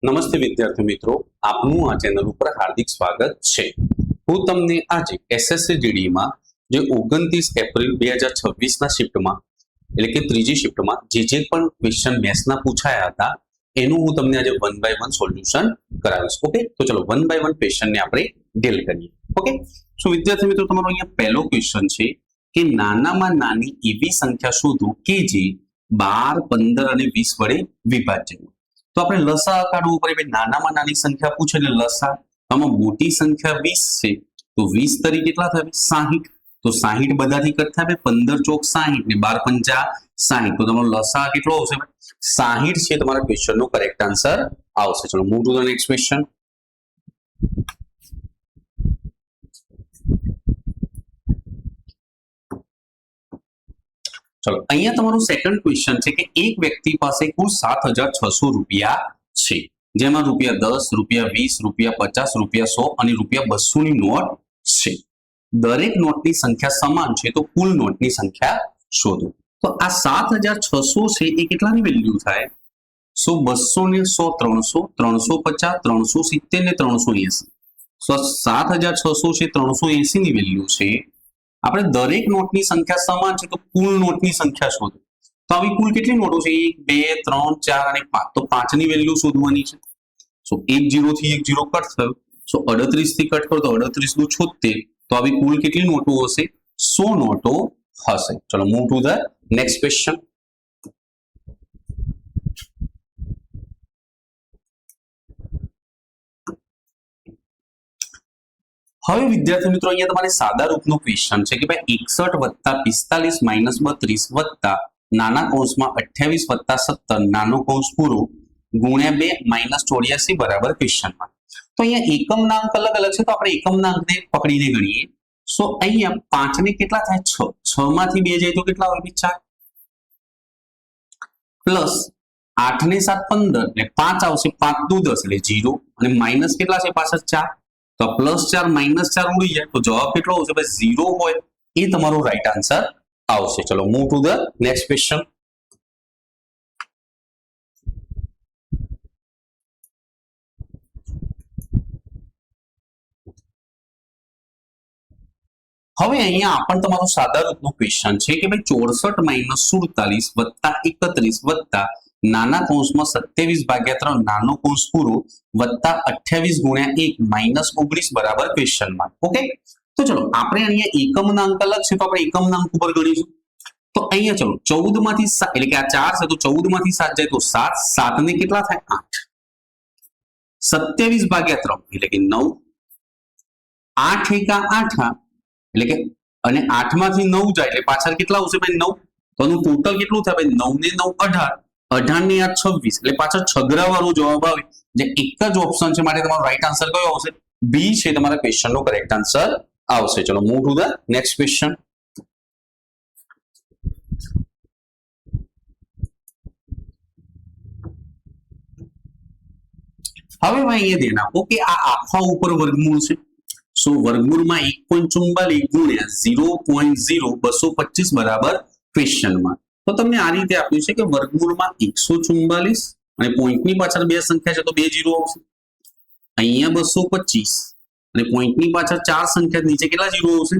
નમસ્તે વિદ્યાર્થી મિત્રો, આપનું આ ચેનલ ઉપર હાર્દિક સ્વાગત છે। હું તમને આજે SSC માં જે 29 એપ્રિલ 2026ના શિફ્ટમાં એટલે કે ત્રીજી શિફ્ટમાં જે પણ ક્વેશ્ચન મેથ્સના પૂછાયા હતા એનું હું તમને આજે 1 બાય 1 સોલ્યુશન કરાવીશ। ઓકે, તો ચલો 1 બાય 1 ક્વેશ્ચનને આપણે ડીલ કરીએ। ઓકે, સો વિદ્યાર્થી મિત્રો, તમારો અહીંયા પહેલો ક્વેશ્ચન છે કે નાનામાં નાની એવી સંખ્યા શોધો કે જે 12, 15 અને 20 વડે વિભાજ્ય। તો આપણે લસા કાઢવું પડે। નાનામાં નાની સંખ્યા પૂછે એટલે લસા, આમાં મોટી સંખ્યા 20 છે તો 20 તરી કેટલા થાય? 60। તો 60 બધાથી કટ થાય, 15 ચોક 60 ને 12 પંચા 60, તો તમારો લસા કેટલો આવશે? 60 છે તમારા ક્વેશ્ચનનો કરેક્ટ આન્સર આવશે। ચલો move to the next question. ચલો અહીંયા તમારું સેકન્ડ ક્વેશ્ચન છે કે એક વ્યક્તિ પાસે કુલ 7600 રૂપિયા છે, જેમાં રૂપિયા 10, રૂપિયા 20, રૂપિયા 50, રૂપિયા 100 અને રૂપિયા 200 ની નોટ છે। દરેક નોટની સંખ્યા સમાન છે તો કુલ નોટની સંખ્યા શોધો। તો આ 7600 છે એ કેટલાની વેલ્યુ થાય? 200 ને 100 300, 350, 370 ને 380। તો 7600 છે 380 ની વેલ્યુ છે। આપણે દરેક નોટની સંખ્યા સમાન છે તો કુલ નોટની સંખ્યા શોધો। તો આવી કુલ કેટલી નોટો છે? 1, 2, 3, 4 અને 5। તો 5 ની વેલ્યુ શોધવાની છે। સો 1 0 થી 1 0 કટ થયો, સો 38 થી કટ કરો તો 38 દુ 76। તો આવી કુલ કેટલી નોટો હશે? 100 નોટો હશે। ચલો move to the next question. હવે વિદ્યાર્થી મિત્રો, અહીંયા તમારે સાદા રૂપનો ક્વેશ્ચન છે કે ભાઈ 61 + 45 - 32 નાના કૌંસમાં 28 + 17 નાનો કૌંસ પૂરો ગુણ્યા 2 - 84 બરાબર ક્વેશ્ચન માર્ક। તો અહીંયા એકમના અંક અલગ અલગ છે તો આપણે એકમના અંકને પકડીને ગણીએ। સો અહીંયા 5 ને કેટલા થાય? 6, 6 માંથી 2 જાય તો કેટલા હોય? 4 પ્લસ 8 ને 7 15 એટલે 5 આવશે, 5 દુ 10 એટલે 0 અને માઇનસ કેટલા છે પાછળ? 4। તો +4 -4 ઉડી જાય તો જવાબ કેટલો આવશે? ભાઈ 0 હોય એ તમારો રાઈટ આન્સર આવશે। ચલો move to the next question. હવે અહીંયા આપણ તમારો સાદા રૂપનો ક્વેશ્ચન છે કે ભાઈ 64 - 47 + 31 નાના કૌંસમાં 27/3 નાનો કૌંસ પૂરો વત્તા 28 ગુણ્યા 1 - 19 બરાબર ક્વેશ્ચન માર્ક। ઓકે, તો ચલો આપણે અહીંયા એકમના અંક અલગ છે તો આપણે એકમના અંક ઉપર ગણીશું। તો અહીંયા ચલો 14 માંથી 7 એટલે કે આ 4 છે તો 14 માંથી 7 જાય તો 7, 7 ને કેટલા થાય? 8, 27/3 એટલે કે 9, 8 એકા 8 એટલે કે અને 8 માંથી 9 જાય એટલે પાછળ કેટલા આવશે ભાઈ? 9। તો આનું ટોટલ કેટલું થાય ભાઈ? 9 ને 9 18, 18 ને 8 26 એટલે પાછળ છગડા વાળો જવાબ આવે જે એક જ ઓપ્શન છે, માટે તમારો રાઈટ આન્સર કયો આવશે? બી છે તમારા ક્વેશ્ચન નો કરેક્ટ આન્સર આવશે। ચલો move to the next question. હવે ભાઈ અહીંયા ધ્યાન આપો કે આ આખા ઉપર વર્ગમૂળ છે। સો વર્ગમૂળમાં 1.44 ગુણ્યા 0.0225 બરાબર ક્વેશ્ચન માર્ક। તો તમને આ રીતે આપ્યું છે કે વર્ગમૂળમાં 144 અને પોઈન્ટની પાછળ બે સંખ્યા છે તો 2 0 આવશે। અહીંયા 225 અને પોઈન્ટની પાછળ 4 સંખ્યા નીચે કેટલા 0 આવશે?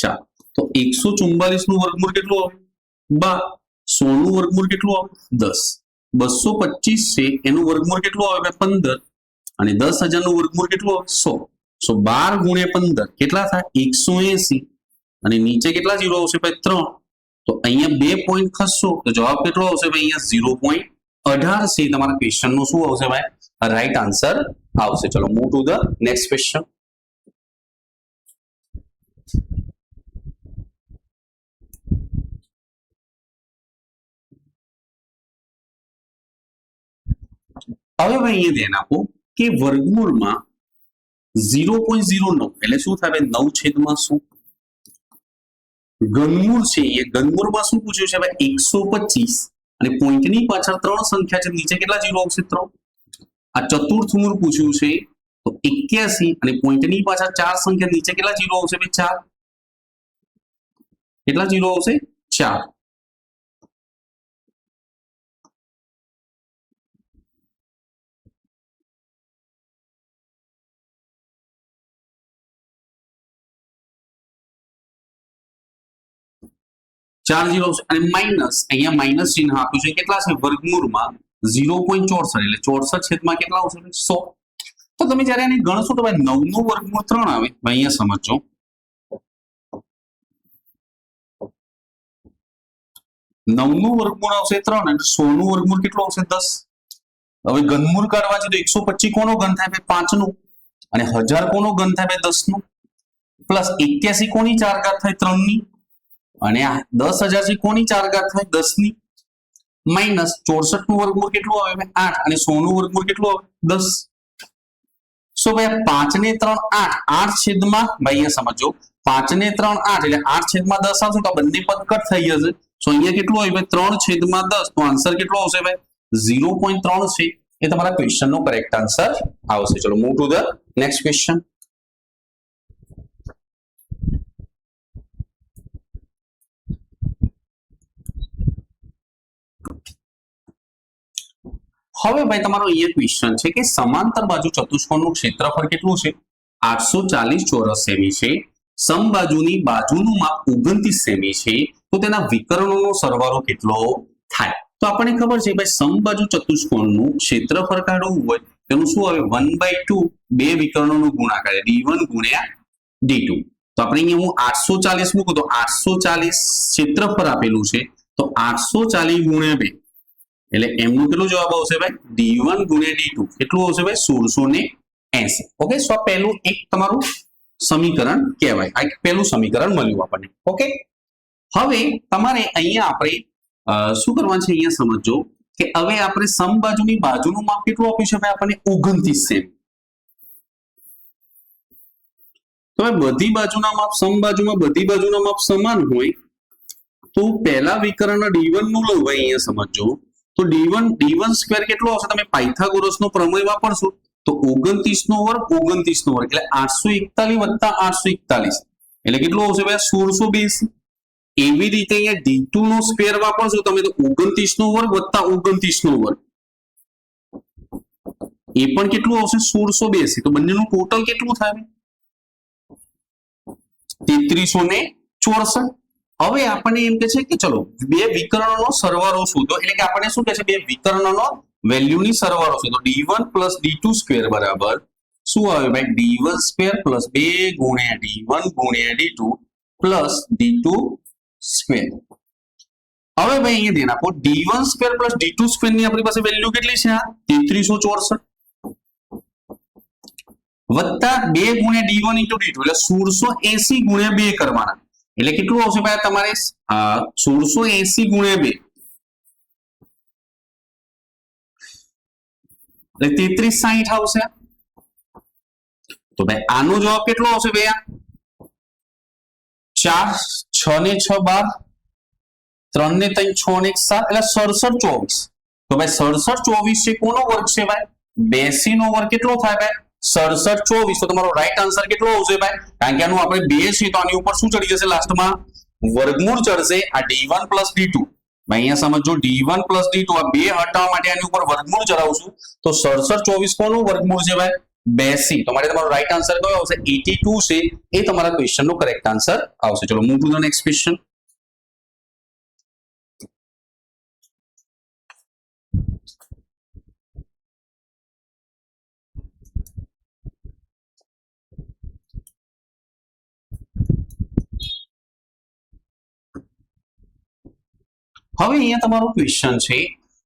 4। તો 144 નું વર્ગમૂળ કેટલું આવે? 12। 100 નું વર્ગમૂળ કેટલું આવે? 10। 225 છે એનું વર્ગમૂળ કેટલું આવે? 15 અને 10,000 નું વર્ગમૂળ કેટલું આવે? 100। સો 12 ગુણ્યા 15 કેટલા થાય? 180 અને નીચે કેટલા 0 આવશે ભાઈ? 3। તો અહીંયા 2 પોઈન્ટ ખસશો તો જવાબ કેટલો આવશે ભાઈ? અહીંયા 0.18 છે તમારા ક્વેશ્ચન નો શું આવશે ભાઈ? રાઈટ આન્સર આવશે। ચલો move to the next question. હવે ભાઈ અહીંયા ધ્યાન આપો કે વર્ગમૂળમાં 0.09 એટલે શું થાય? 9/100 ઘનમૂળ છે એ ઘનમૂળમાં શું પૂછ્યું છે ભાઈ? 125 અને પોઈન્ટની પાછળ 3 સંખ્યા છે નીચે કેટલા 0 આવશે? 3। આ ચતુર્થ મૂળ પૂછ્યું છે તો 81 અને પોઈન્ટની પાછળ 4 સંખ્યા નીચે કેટલા 0 આવશે ભાઈ? 4। કેટલા 0 આવશે? 4। 4 0 અને માઇનસ અહીંયા માઇનસ ચિહ્ન આપ્યું છે કેટલા છે વર્ગમૂળમાં 0.64 એટલે 64 છેદમાં કેટલા આવશે 100. તો તમે જ્યારે આને ગણશો તો ભાઈ 9 નું વર્ગમૂળ 3 આવે. ભાઈ અહીંયા સમજો 9 નું વર્ગમૂળ આવશે 3 અને 100 નું વર્ગમૂળ કેટલું આવશે 10. હવે ઘનમૂળ કાઢવા છે તો 125 કોનો ઘન થાય ભાઈ 5 નું અને 1000 કોનો ઘન થાય ભાઈ 10 નું પ્લસ 81 કોની 4 ઘાત થાય 3 ની અને આ 10000 થી કોની 4 ઘાત થાય 10 ની માઈનસ 64 નું વર્ગમૂળ કેટલું આવે ભાઈ 8 અને 100 નું વર્ગમૂળ કેટલું આવે 10. સો ભાઈ 5 ને 3 8 8 છેદમાં ભાઈ અહીંયા સમજો 5 ને 3 8 એટલે 8 છેદમાં 10 આવશે તો બંને પદ કટ થઈ જશે. સો અહીંયા કેટલું હોય ભાઈ 3 છેદમાં 10 તો આન્સર કેટલો આવશે ભાઈ 0.3 છે. એ તમારા ક્વેશ્ચન નો કરેક્ટ આન્સર આવશે. ચલો move to the next question. હવે ભાઈ તમારો અહીંયા ક્વેશ્ચન છે કે સમાંતર બાજુ ચતુષ્કોણનું ક્ષેત્રફળ કેટલું છે 840 ચોરસ સેમી છે. સમબાજુની બાજુનું માપ 29 સેમી છે. તો તેના વિકર્ણોનો સરવાળો કેટલો થાય? તો આપણને ખબર છે ભાઈ સમબાજુ ચતુષ્કોણનું ક્ષેત્રફળ કાઢવું હોય તેનું શું આવે 1/2 બે વિકર્ણોનો ગુણાકાર d1 ગુણ્યા d2. તો આપણે અહીંયા હું 840 મૂકું તો 840 ક્ષેત્રફળ આપેલું છે તો 840 ગુણ્યા 2 એટલે એમનું કેટલું જવાબ આવશે ભાઈ d1 ગુણ્યા d2 કેટલું આવશે ભાઈ 1680. ઓકે સો પહેલું એક તમારું સમીકરણ કહેવાય. આ પહેલું સમીકરણ મળ્યું આપણને. ઓકે હવે તમારે અહીંયા આપણે શું કરવાનું છે અહીંયા સમજો કે હવે આપણે સમબાજુની બાજુનું માપ કેટલું આપ્યું છે ભાઈ આપણને 29 સેમી. તો બધી બાજુના માપ સમબાજુમાં બધી બાજુના માપ સમાન હોય તો પહેલા વિકર્ણ d1 નું લઉં ભાઈ અહીંયા સમજો તો d1 સ્ક્વેર કેટલો આવશે તમે પાયથાગોરસનો પ્રમેય વાપરશો તો 29 નો વર્ગ 29 નો વર્ગ એટલે 841 + 841 એટલે કેટલું આવશે ભાઈ 1682. એવી રીતે અહીંયા d2 નો સ્ક્વેર વાપરશો તમે તો 29 નો વર્ગ + 29 નો વર્ગ એ પણ કેટલું આવશે 1682. તો બંનેનું ટોટલ કેટલું થાય 3364. હવે આપણને એમ કે છે કે ચલો બે વિકર્ણોનો સરવાળો શોધો એટલે કે આપણને શું કહે છે બે વિકર્ણોનો વેલ્યુની સરવાળો શોધો d1 + d2 સ્ક્વેર બરાબર શું આવે ભાઈ d1 સ્ક્વેર + 2 ગુણ્યા d1 ગુણ્યા d2 + d2 સ્ક્વેર. હવે ભાઈ અહીંયા ધ્યાન આપો d1 સ્ક્વેર + d2 સ્ક્વેર ની આપણી પાસે વેલ્યુ કેટલી છે આ 3364 વત્તા 2 ગુણ્યા d1 * d2 એટલે 1680 ગુણ્યા 2 કરવાના એટલે કેટલું આવશે ભાઈ તમારે 1680 ગુણ્યા 2 એટલે 3360 આવશે. તો ભાઈ આનો જવાબ કેટલો આવશે ભાઈ 4 6 ને 6 12 3 ને 3 6 ને 1 7 એટલે 67 24. તો ભાઈ 67 24 છે કોનો વર્ગ છે ભાઈ 82 નો વર્ગ કેટલો થાય ભાઈ 67 24. તો તમારો રાઈટ આન્સર કેટલો આવશે ભાઈ કારણ કે આનું આપણે 2 છે તો આની ઉપર શું ચડી જશે લાસ્ટમાં વર્ગમૂળ ચડશે આ d1 + d2. ભાઈ અહીંયા સમજો d1 + d2 આ બે હટાવવા માટે આની ઉપર વર્ગમૂળ ચડાવશું તો 67 24 કોનું વર્ગમૂળ છે ભાઈ 82. તો મારે તમારો રાઈટ આન્સર કયો આવશે 82 છે. એ તમારા ક્વેશ્ચન નો કરેક્ટ આન્સર આવશે. ચલો move to the next question. હવે અહીંયા તમારો ક્વેશ્ચન છે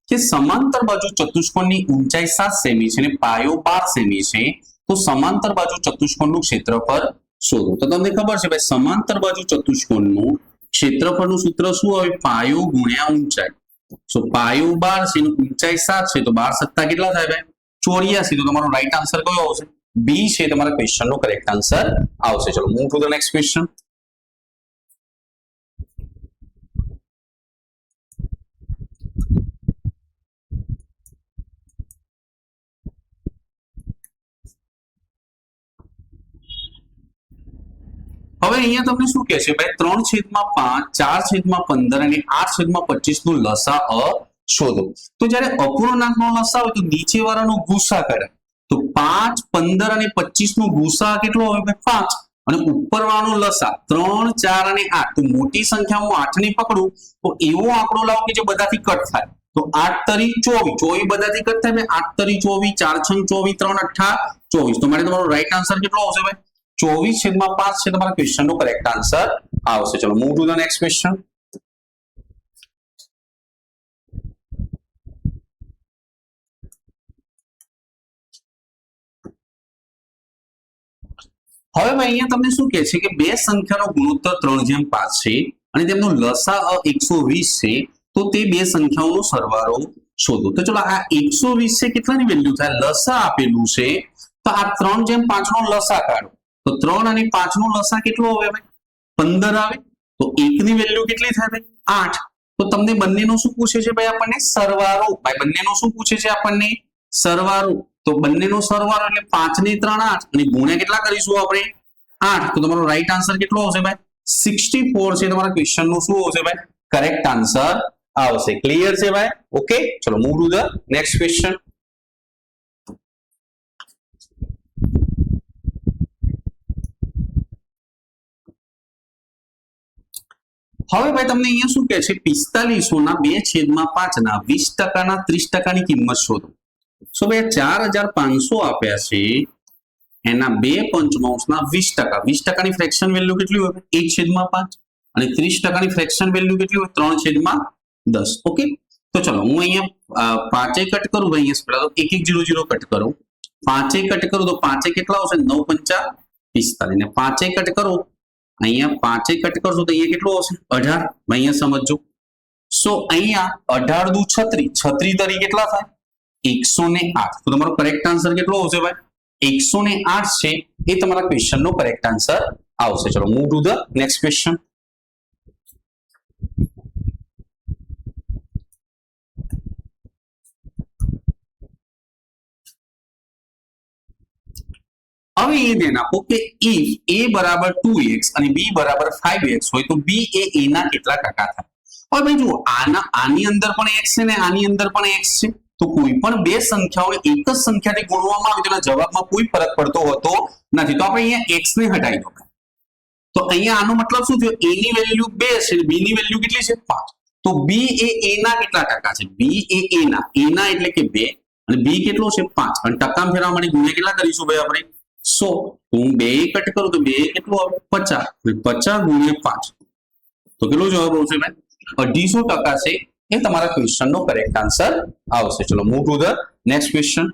કે સમાંતર બાજુ ચતુષ્કોણની ઊંચાઈ 7 સેમી છે અને પાયો 12 સેમી છે તો સમાંતર બાજુ ચતુષ્કોણનું ક્ષેત્રફળ શોધો. તો તમને ખબર છે ભાઈ સમાંતર બાજુ ચતુષ્કોણનું ક્ષેત્રફળનું સૂત્ર શું આવે પાયો ગુણ્યા ઊંચાઈ. સો પાયો 12 છે અને ઊંચાઈ 7 છે તો 12 સત્તા કેટલા થાય ભાઈ 84. તો તમારો રાઈટ આન્સર કયો આવશે બી છે તમારા ક્વેશ્ચન નો કરેક્ટ આન્સર આવશે. ચલો move to the next question. હવે અહીંયા તમને શું કહે છે ભાઈ 3/5 4/15 અને 8/25 નું લસાઅ શોધો. તો જ્યારે અપૂર્ણાંકનો લસાઅ હોય તો નીચે વાળાનો ગુસા કરે તો 5 15 અને 25 નો ગુસા કેટલો હોય ભાઈ 5 અને ઉપરવાળો લસા 3, 4 અને 8, તો મોટી સંખ્યા હું 8 ને પકડું તો એવો આંકડો લાવો કે જે બધાથી કટ થાય. તો 8 તરી 24 બધાથી કટ થાય. 8 તરી 24, 4 6 24, 3 8 24. તો મારે તમારો રાઈટ આન્સર કેટલો આવશે ભાઈ? 24/5 છે તમારા ક્વેશ્ચન નો કરેક્ટ આન્સર આવશે. ચલો move to the next question. હવે ભાઈ અહીંયા તમને શું કહે છે કે બે સંખ્યાનો ગુણોત્તર 3/5 છે અને તેમનો લસા 120 છે. તો તે બે સંખ્યાઓનો સરવાળો શોધો. તો ચલો આ 120 છે કેટલાની વેલ્યુ થાય? લસા આપેલું છે તો આ 3/5 નો લસા કાઢો. તો 3 અને 5 નો લસા કેટલો આવે ભાઈ? 15 આવે. તો 1 ની વેલ્યુ કેટલી થાય ભાઈ? 8. તો તમને બંનેનો શું પૂછે છે ભાઈ? આપણને સરવાળો. ભાઈ બંનેનો શું પૂછે છે આપણને? સરવાળો. તો બંનેનો સરવાળો એટલે 5 ને 3 8 અને ગુણ્યા કેટલા કરીશું આપણે? 8. તો તમારો રાઈટ આન્સર કેટલો આવશે ભાઈ? 64 છે તમારા ક્વેશ્ચન નો શું આવશે ભાઈ? કરેક્ટ આન્સર આવશે. ક્લિયર છે ભાઈ? ઓકે, ચલો move to the next question. હવે ભાઈ તમને અહીંયા શું કહે છે? 4500 ના 2/5 ના 20% ના 30% ની કિંમત શોધો. સો ભાઈ 4500 આપ્યા છે એના 2/5 ના 20%. 20% ની ફ્રેક્શન વેલ્યુ કેટલી હોય? 1/5. અને 30% ની ફ્રેક્શન વેલ્યુ કેટલી હોય? 3/10. ઓકે, તો ચલો હું અહીંયા 5 કટ કરું ભાઈ. અહીંયા પેલા તો 1 1 0 0 કટ કરું. 5 કટ કરું તો 5 કેટલા આવશે? 9 5 45 ને 5 કટ કરો. અહીંયા 5 કટ કરશો તો અહીંયા કેટલું આવશે? 18. અહીંયા સમજો. સો અહીંયા 18 દુ 36. 36 તરી કેટલા થાય? 108. તો તમારો કરેક્ટ આન્સર કેટલો આવશે ભાઈ? 108 છે એ તમારા ક્વેશ્ચન નો કરેક્ટ આન્સર આવશે. ચલો move to the next question. હવે એ ધ્યાન આપો કે ઇફ a બરાબર 2x અને b બરાબર 5x હોય તો b એ a ના કેટલા ટકા થાય? હવે ભાઈ જુઓ, આની અંદર પણ x છે ને આની અંદર પણ x છે. તો કોઈ પણ બે સંખ્યાઓને એક જ સંખ્યાથી ગુણવામાં આવે તેના જવાબમાં કોઈ ફરક પડતો હોતો નથી. તો આપણે અહીંયા x ને હટાવી દો. તો અહીંયા આનો મતલબ શું થયો? a ની વેલ્યુ 2 છે, b ની વેલ્યુ કેટલી છે? 5. તો b એ a ના કેટલા ટકા છે? b એ a ના એટલે કે 2 અને b કેટલો છે? 5. અને ટકામાં ફેરવવા માટે ગુણ્યા કેટલા કરીશું ભાઈ આપણે? 100. તો હું 2 કટ કરું તો 2 કેટલું આવે? 50. 50 ગુણ્યા 5 તો કેટલો જવાબ આવશે ભાઈ? 250% છે એ તમારા ક્વેશ્ચન નો કરેક્ટ આન્સર આવશે. ચલો move to the next question.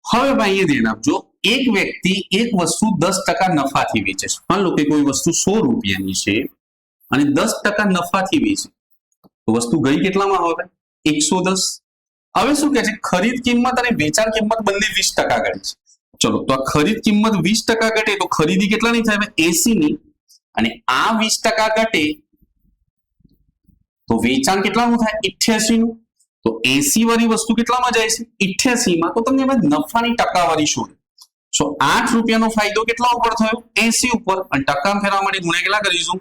હવે ભાઈ એ ધ્યાન આપજો, એક વ્યક્તિ એક વસ્તુ 10% નફાથી વેચે છે. માન લો કે કોઈ વસ્તુ 100 રૂપિયાની છે અને 10% નફાથી વેચે. તો વસ્તુ ગઈ કેટલામાં હવે? 110. હવે શું કહે છે? ખરીદ કિંમત અને વેચાણ કિંમત બંને 20% ઘટી છે. ચલો તો આ ખરીદ કિંમત 20% ઘટે તો ખરીદી કેટલાની થાય? 80 ની. અને આ 20% ઘટે તો વેચાણ કેટલાનું થાય? 88 નું. તો 80 વાળી વસ્તુ કેટલામાં જાય છે? 88 માં. તો તમને નફાની ટકાવારી શોધો. સો 8 રૂપિયાનો ફાયદો કેટલા ઉપર થયો? 80 ઉપર. અને ટકામાં ફેરવા માટે ગુણ્યા કેટલા કરીશું?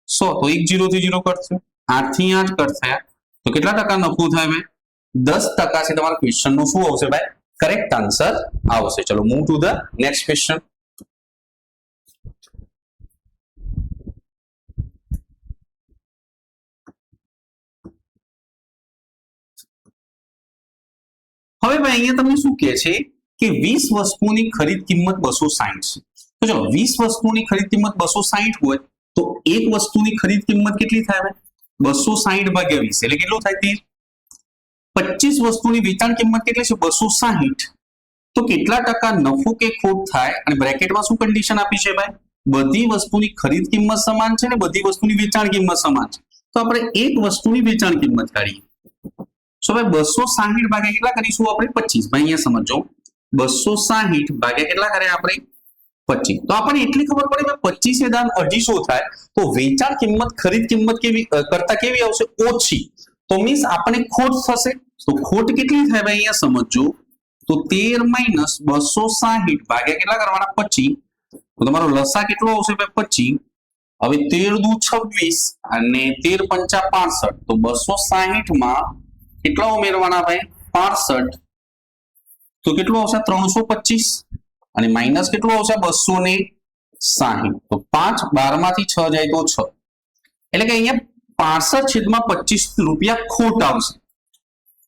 100. તો 1 0 થી 0 કટ થયો. 8 થી 8 કટ થયા તો કેટલા ટકા નફો થાય ભાઈ? 10% છે તમારા ક્વેશ્ચન નો શું આવશે ભાઈ? કરેક્ટ આન્સર આવશે. ચલો move to the next question. હવે ભાઈ અહીંયા તમને શું કહે છે કે 20 વસ્તુની ખરીદ કિંમત 260 છે. તો ચલો 20 વસ્તુની ખરીદ કિંમત 260 હોય તો એક વસ્તુની ખરીદ કિંમત કેટલી થાય ભાઈ? 260 ભાગ્યા 20 એટલે કેટલું થાય? 30. 25 વસ્તુની વેચાણ કિંમત કેટલી છે? 260. તો કેટલા ટકા નફો કે ખોટ થાય? અને બ્રેકેટમાં શું કન્ડિશન આપી છે ભાઈ? બધી વસ્તુની ખરીદ કિંમત સમાન છે ને બધી વસ્તુની વેચાણ કિંમત સમાન છે. તો આપણે એક વસ્તુની વેચાણ કિંમત કાઢીએ. સો ભાઈ 260 ભાગ્યા કેટલા કરીશું આપણે? 25. ભાઈ અહીંયા સમજો, 260 ભાગ્યા કેટલા કર્યા આપણે? 25. તો આપણને એટલી ખબર પડે કે 25 એ દાન 250 થાય તો વેચાણ કિંમત ખરીદ કિંમત કેવી કરતા કેવી આવશે? ઓછી. તો મીન્સ આપણને ખોટ થશે. તો ખોટ કેટલી થાય ભાઈ? અહીંયા સમજો, તો 13 માઇનસ 260 ભાગ્યા કેટલા કરવાના? 25. તો તમારો લસા કેટલો આવશે ભાઈ? 25. હવે 13 દુ 26 અને 13 પંચા 65. તો 260 માં કેટલા ઉમેરવાના ભાઈ 65 તો કેટલું આવશે 325 અને માઇનસ કેટલું આવશે 260 તો 5 12 માંથી 6 જાય તો 6 એટલે કે અહીંયા 65/25 રૂપિયા ખોટ આવશે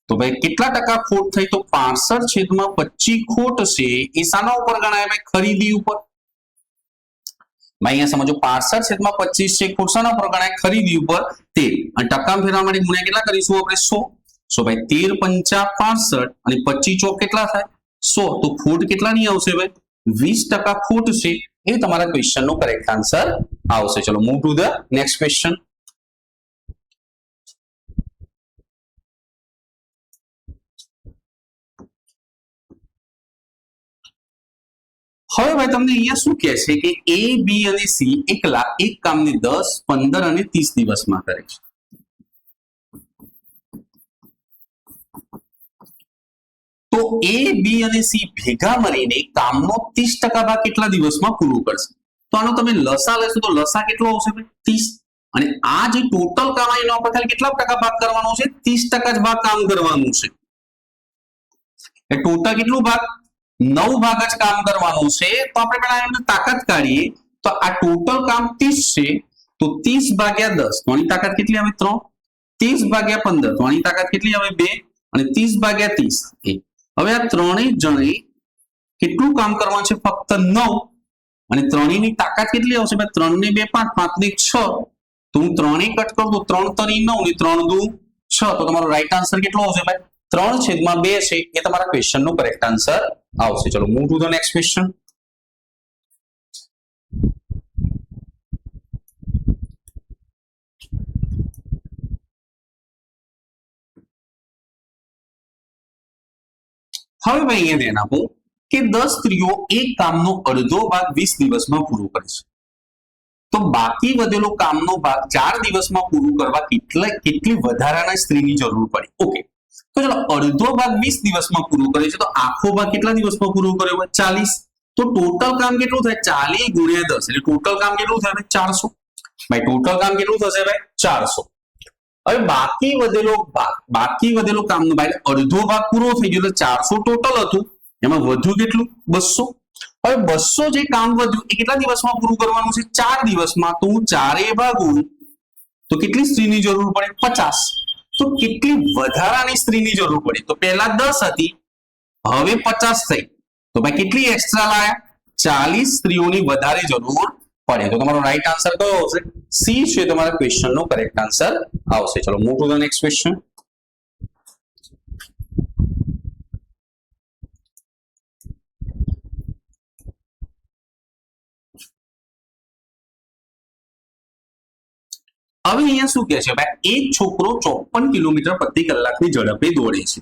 તો ભાઈ કેટલા ટકા ખોટ થઈ તો 65/25 ખોટ છે એ શાના ઉપર ગણાય ભાઈ ખરીદી ઉપર ભાઈ અહીંયા સમજો 65/25 છે ખોટ શાના ઉપર ગણાય ખરીદી ઉપર 13 અને ટકા ફેરવા માટે ગુણ્યા કેટલા કરીશું આપણે 100 ભાઈ 13 5 65 અને 25 ચોક કેટલા થાય 100 તો ખોટ કેટલાની આવશે ભાઈ 20% ખોટ છે એ તમારા ક્વેશ્ચન નો કરેક્ટ આન્સર આવશે ચલો move to the next question હવે ભાઈ તમને અહીંયા શું કહે છે કે A B અને C એકલા એક કામને 10 15 અને 30 દિવસમાં કરે છે તો A B અને C ભેગા મળીને કામનો 30% ભાગ કેટલા દિવસમાં પૂરો કરશે તો આનો તમે લસા લેશો તો લસા કેટલો આવશે ભાઈ 30 અને આ જે ટોટલ કામ એનો આપણે ખાલી કેટલા ટકા ભાગ કરવાનો છે 30% જ ભાગ કામ કરવાનું છે એ ટોટલ કેટલું ભાગ 9 ભાગ જ કામ કરવાનું છે તો આપણે પહેલા એની તાકાત કાઢીએ તો આ ટોટલ કામ 30 છે તો 30 ભાગ્યા 10 તો આની તાકાત કેટલી આવે 3 30 ભાગ્યા 15 તો આની તાકાત કેટલી આવે 2 અને 30 ભાગ્યા 30 1 હવે આ ત્રણેય જણે કેટલું કામ કરવાનું છે ફક્ત 9 અને ત્રણેયની તાકાત કેટલી આવશે ભાઈ 3 ને 2 5 5 ને 6 તો હું ત્રણેય કટ કરું તો 3 તરી 9 ને 3 દુ 6 તો તમારો રાઈટ આન્સર કેટલો આવશે ભાઈ 3/2 છે એ તમારા ક્વેશ્ચન નો કરેક્ટ આન્સર આવશે ચલો move to the next question હવે ભાઈ અહીંયા ધ્યાન આપો કે 10 સ્ત્રીઓ એક કામનો અડધો ભાગ 20 દિવસમાં પૂરો કરે છે તો બાકી વધેલો કામનો ભાગ 4 દિવસમાં પૂરું કરવા કેટલી વધારાના સ્ત્રીની જરૂર પડે ઓકે તો ચલો અડધો ભાગ 20 દિવસમાં પૂરું કરે છે તો આખો ભાગ કેટલા દિવસમાં પૂરો કર્યો હોય 40 તો ટોટલ કામ કેટલું થાય 40 ગુણ્યા 10 એટલે ટોટલ કામ કેટલું થાય 400 ભાઈ ટોટલ કામ કેટલું થશે ભાઈ 400 હવે બાકી વધેલો કામનો ભાઈ અડધો ભાગ પૂરો થઈ ગયો એટલે 400 ટોટલ હતું એમાં વધ્યું કેટલું 200 હવે 200 જે કામ વધ્યું એ કેટલા દિવસમાં પૂરું કરવાનું છે 4 દિવસમાં તો હું 4 ભાગું તો કેટલી સ્ત્રીની જરૂર પડે 50 તો કેટલી વધારાની સ્ત્રીની જરૂર પડી તો પહેલા 10 હતી હવે 50 થઈ તો ભાઈ કેટલી એક્સ્ટ્રા લાયા 40 સ્ત્રીઓની વધારે જરૂર પડે તો તમારો રાઈટ આન્સર કયો આવશે સી છે તમારા ક્વેશ્ચન નો કરેક્ટ આન્સર આવશે ચલો move to the next question હવે અહીંયા શું કહે છે ભાઈ એક છોકરો 54 કિલોમીટર પ્રતિ કલાકની ઝડપે દોડે છે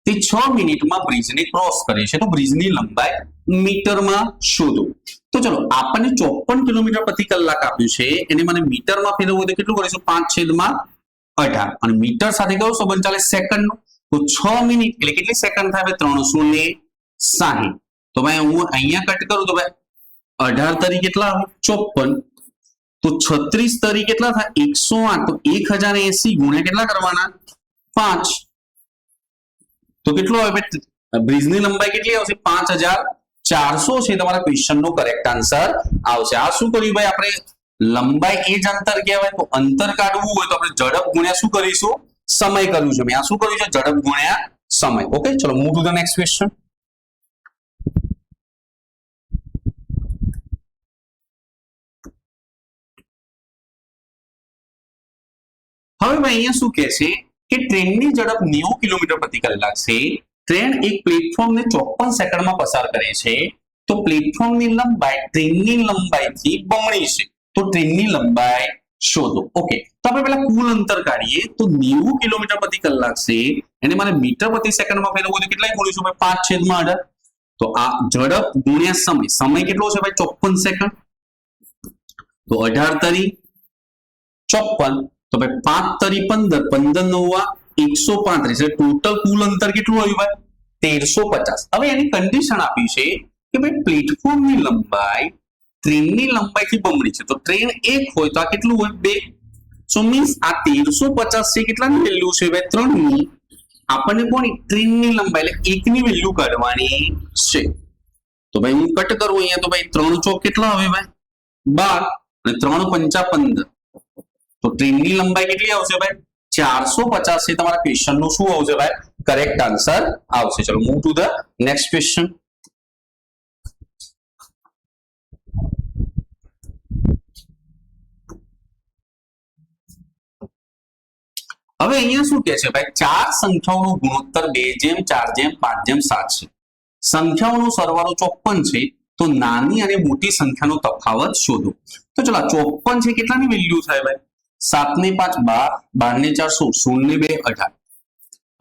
તે 6 મિનિટમાં બ્રિજને ક્રોસ કરે છે તો બ્રિજની લંબાઈ મીટરમાં શોધો તો ચલો આપણને 54 કિલોમીટર પ્રતિ કલાક આપ્યું છે એને મને મીટરમાં ફેરવવું હોય તો કેટલું કરીશું 5/18 અને મીટર સાથે કયો સંબંધ ચાલે સેકન્ડનો તો 6 મિનિટ એટલે કેટલી સેકન્ડ થાય 360 તો ભાઈ હું અહીંયા કટ કરું તો ભાઈ 18 તરી કેટલા આવે 54 તો 36 તરી કેટલા થાય 108 તો 1080 ગુણ્યા કેટલા કરવાના 5 તો કેટલો આવે બ્રિજની લંબાઈ કેટલી આવશે 5400 છે તમારા ક્વેશ્ચન નો કરેક્ટ આન્સર આવશે આ શું કર્યું ભાઈ આપણે લંબાઈ એ જ અંતર કહેવાય તો અંતર કાઢવું હોય તો આપણે ઝડપ ગુણ્યા શું કરીશું સમય કર્યું છે મેં આ શું કર્યું છે ઝડપ ગુણ્યા સમય ઓકે ચલો move to the next question હવે ભાઈ અહીંયા શું કહે છે કે ટ્રેનની ઝડપ 90 કિલોમીટર પ્રતિ કલાક છે ટ્રેન એક પ્લેટફોર્મને 54 સેકન્ડમાં પસાર કરે છે તો પ્લેટફોર્મની લંબાઈ ટ્રેનની લંબાઈથી બમણી છે તો ટ્રેનની લંબાઈ શોધો ઓકે તો આપણે પહેલા કુલ અંતર કાઢીએ તો 90 કિલોમીટર પ્રતિ કલાક છે એને મારે મીટર પ્રતિ સેકન્ડમાં ફેરવવું તો કેટલા ગુણીશું ભાઈ 5/18 તો આ ઝડપ ગુણ્યા સમય કેટલો છે ભાઈ 54 સેકન્ડ તો 18 તરી 54 તો ભાઈ 5 તરી 15 15 9 135 એટલે ટોટલ કુલ અંતર કેટલું આવ્યું ભાઈ 1350 હવે એની કન્ડિશન આપી છે કે ભાઈ પ્લેટફોર્મની લંબાઈ ટ્રેનની લંબાઈથી બમણી છે તો ટ્રેન 1 હોય તો આ કેટલું હોય 2 સો મીન્સ આ 1350 છે કેટલાની વેલ્યુ છે ભાઈ 3 ની આપણને કોની ટ્રેનની લંબાઈ એટલે એકની વેલ્યુ કાઢવાની છે. તો ભાઈ હું કટ કરું અહીંયા તો ભાઈ 3 ચોક કેટલા આવે ભાઈ 12 અને 3 પંચા 15. તો ટ્રેનની લંબાઈ કેટલી આવશે ભાઈ 450 છે. તમારા ક્વેશ્ચન નું શું આવશે ભાઈ કરેક્ટ આન્સર આવશે. ચલો move to the next question. હવે અહીંયા શું કે છે ભાઈ ચાર સંખ્યાઓનો ગુણોત્તર 2:4:5:7 છે. સંખ્યાઓનો સરવાળો 54 છે. તો નાની અને મોટી સંખ્યાનો તફાવત શોધો. તો ચલો 54 છે કેટલાની વેલ્યુ થાય ભાઈ 7 ને 5 12 12 ને 4 16 ને 2 18.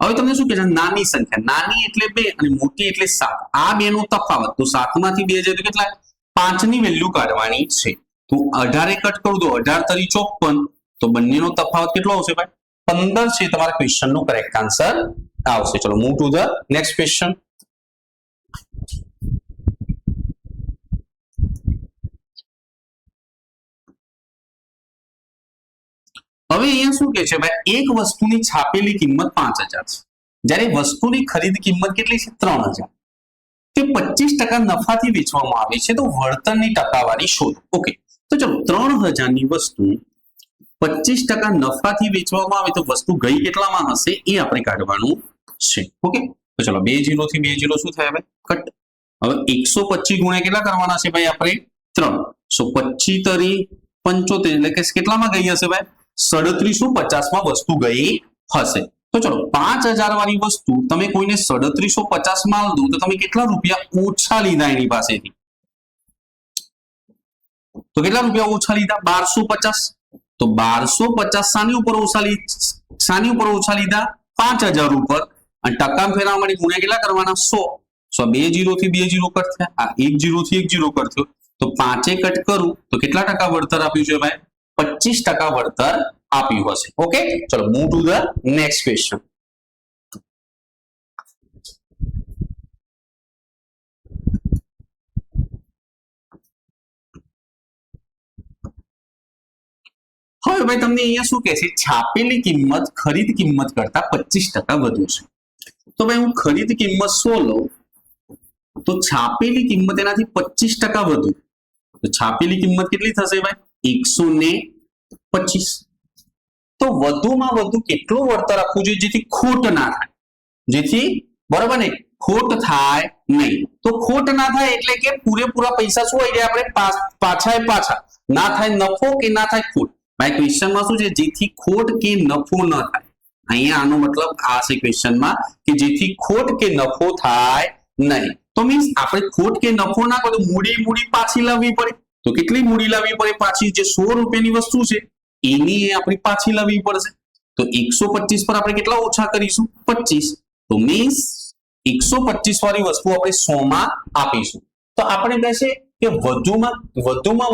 હવે તમને શું કહે છે નાની સંખ્યા, નાની એટલે 2 અને મોટી એટલે 7. આ બે નો તફાવત તો 7 માંથી 2 જાય તો કેટલા 5 ની વેલ્યુ કાઢવાની છે. તો 18 કટ કરું તો 18 તરી 54. તો બંનેનો તફાવત કેટલો આવશે ભાઈ 15 છે. તમારા ક્વેશ્ચન નો કરેક્ટ આન્સર આવશે. ચલો move to the next question. હવે અહીંયા શું કે છે ભાઈ એક વસ્તુની છાપેલી કિંમત 5000 છે, જ્યારે વસ્તુની ખરીદ કિંમત કેટલી છે 3000. તે 25% નફાથી વેચવામાં આવે છે. તો વળતરની ટકાવારી શોધો. ઓકે, તો ચલો 3000 ની વસ્તુ 25% નફાથી વેચવામાં આવે તો વસ્તુ ગઈ કેટલામાં હશે એ આપણે કાઢવાનું છે. ઓકે, તો ચલો 2 0 થી 2 0 શું થાય ભાઈ કટ. હવે 125 ગુણ્યા કેટલા કરવાના છે ભાઈ આપણે 3. સો 25 તરી 75 એટલે કે કેટલામાં ગઈ હશે ભાઈ 3750 માં વસ્તુ ગઈ હશે. તો ચલો 5000 વાળી વસ્તુ તમે કોઈને 3750 માં દો તો તમે કેટલા રૂપિયા ઓછા લીધા એની પાસેથી? તો કેટલા રૂપિયા ઓછા લીધા 1250. તો 1250 સાની ઉપર ઓછા લીધા 5000 ઉપર. અને ટકા ફેરવા માટે ગુણ્યા કેટલા કરવાના 100. સો 2 0 થી 2 0 કટ થયા. આ 1 0 થી 1 0 કટ થયો. તો 5 કટ કરું તો કેટલા ટકા વળતર આપ્યું છે ભાઈ 25% વળતર આપ્યું હશે. ઓકે, ચલો move to the next question. હવે ભાઈ તમને અહીંયા શું કહે છે છાપેલી કિંમત ખરીદ કિંમત કરતા 25% વધુ છે. તો ભાઈ હું ખરીદ કિંમત 100 લઉં તો છાપેલી કિંમત એનાથી 25% વધુ. તો છાપેલી કિંમત કેટલી થશે ભાઈ 125. તો વધુમાં વધુ કેટલું વળતર આપવું જોઈએ જેથી ખોટ ના થાય, જેથી બરાબર ને ખોટ થાય નહીં. તો ખોટ ના થાય એટલે કે પૂરેપૂરા પૈસા શું આવી જાય આપણે પાછા ના થાય નફો કે ના થાય ખોટ. ભાઈ ક્વેશ્ચનમાં શું છે જેથી ખોટ કે નફો ન થાય. અહીંયા આનો મતલબ આ છે ક્વેશ્ચનમાં કે જેથી ખોટ કે નફો થાય નહીં. તો મીન્સ આપણે ખોટ કે નફો ના કરો મૂડી પાછી લાવવી પડે. તો કેટલી મૂડી લાવવી પડે પાછી? જે 100 રૂપિયાની વસ્તુ છે એની આપણી પાછી લાવવી પડશે. તો 125 પર આપણે કેટલા ઓછા કરીશું 25. તો મીન્સ 125 વાળી વસ્તુ આપણે 100 માં આપીશું. તો આપણે કહેશે કે વધુમાં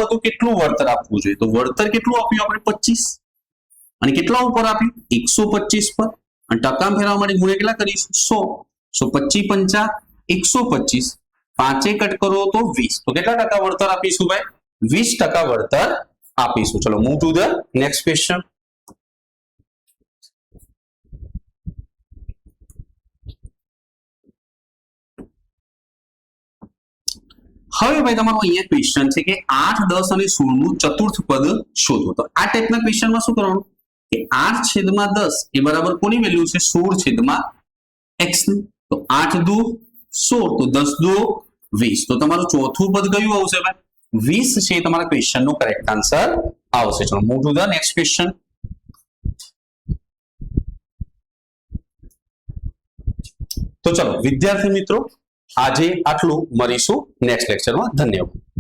વધુ કેટલું વળતર આપવું જોઈએ? તો વળતર કેટલું આપ્યું આપણે 25. અને કેટલા ઉપર આપ્યું 125 પર. અને ટકા ફેરવા માટે ગુણ્યા કેટલા કરીશું 100. સો 25 5 125. 5 કટ કરો તો 20. તો કેટલા ટકા વળતર આપીશું ભાઈ 20% વળતર આપીશું. ચલો move to the next question. હવે ભાઈ તમારો અહીંયા ક્વેશ્ચન છે કે 8 10 અને 16 નું ચતુર્થ પદ શોધો. તો આ ટાઈપના ક્વેશ્ચનમાં શું કરવાનું કે 8/10 એ બરાબર કોની વેલ્યુ છે 16/x ની. તો 8 દુ 16 તો 10 દુ 20. તો તમારું ચોથું પદ કયું આવશે ભાઈ 20 છે તમારા ક્વેશ્ચન નો કરેક્ટ આન્સર આવશે. ચલો move to the next question. તો ચલો વિદ્યાર્થી મિત્રો આજે આટલું, મળીશું નેક્સ્ટ લેક્ચરમાં. ધન્યવાદ.